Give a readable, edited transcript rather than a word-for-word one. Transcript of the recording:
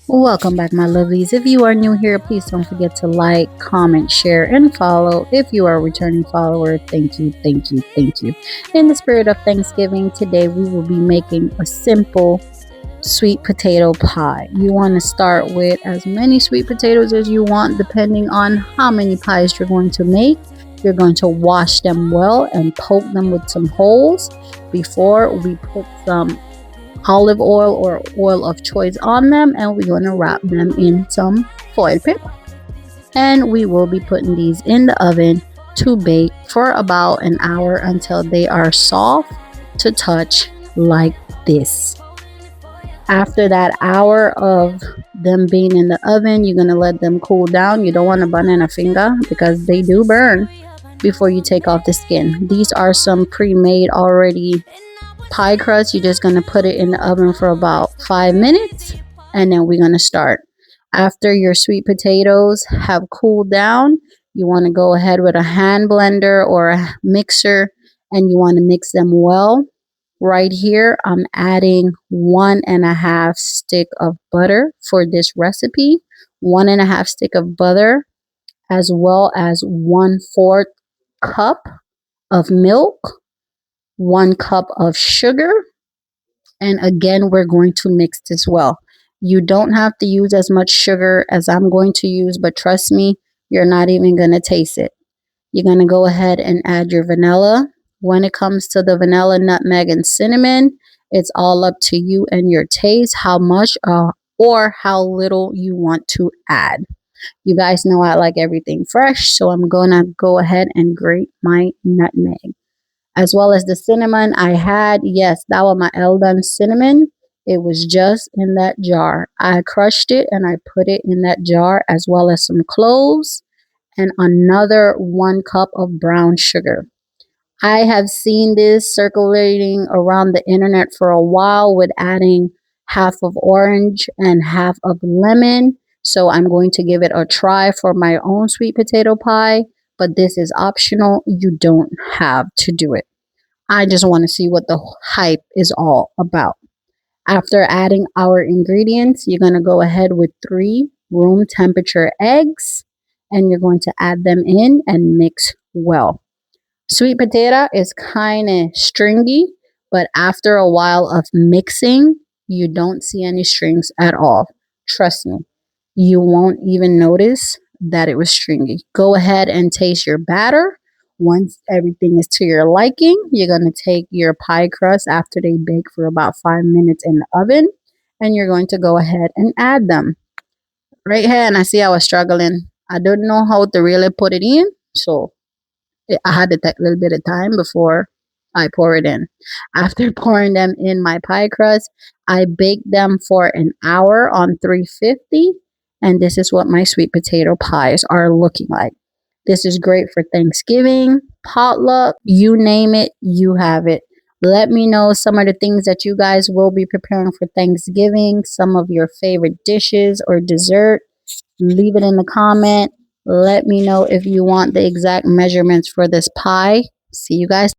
Welcome back, my lovelies. If you are new here, please don't forget to like, comment, share, and follow. If you are a returning follower, thank you, thank you, thank you. In the spirit of Thanksgiving, today we will be making a simple sweet potato pie. You want to start with as many sweet potatoes as you want, depending on how many pies you're going to make. You're going to wash them well and poke them with some holes before we put some olive oil or oil of choice on them, and we're going to wrap them in some foil paper, and we will be putting these in the oven to bake for about an hour until they are soft to touch like this. After that hour of them being in the oven, you're going to let them cool down. You don't want to burn in a finger because they do burn before you take off the skin. These are some pre-made already pie crust. You're just going to put it in the oven for about 5 minutes, and then we're going to start. After your sweet potatoes have cooled down, you want to go ahead with a hand blender or a mixer, and you want to mix them well. Right here, I'm adding 1.5 stick of butter for this recipe. 1.5 stick of butter, as well as 1/4 cup of milk, 1 cup of sugar, and again, we're going to mix this well. You don't have to use as much sugar as I'm going to use, but trust me, you're not even going to taste it. You're going to go ahead and add your vanilla. When it comes to the vanilla, nutmeg, and cinnamon, it's all up to you and your taste, how much or how little you want to add. You guys know I like everything fresh, so I'm going to go ahead and grate my nutmeg. As well as the cinnamon I had, yes, that was my Eldon cinnamon. It was just in that jar. I crushed it and I put it in that jar, as well as some cloves and another 1 cup of brown sugar. I have seen this circulating around the internet for a while with adding half of orange and half of lemon. So I'm going to give it a try for my own sweet potato pie, but this is optional. You don't have to do it. I just want to see what the hype is all about. After adding our ingredients, you're going to go ahead with 3 room temperature eggs, and you're going to add them in and mix well. Sweet potato is kind of stringy, but after a while of mixing, you don't see any strings at all. Trust me, you won't even notice that it was stringy. Go ahead and taste your batter. Once everything is to your liking, you're going to take your pie crust after they bake for about 5 minutes in the oven, and you're going to go ahead and add them. Right here, and I see I was struggling. I don't know how to really put it in, so I had to take a little bit of time before I pour it in. After pouring them in my pie crust, I baked them for an hour on 350, and this is what my sweet potato pies are looking like. This is great for Thanksgiving, potluck, you name it, you have it. Let me know some of the things that you guys will be preparing for Thanksgiving, some of your favorite dishes or dessert. Leave it in the comment. Let me know if you want the exact measurements for this pie. See you guys.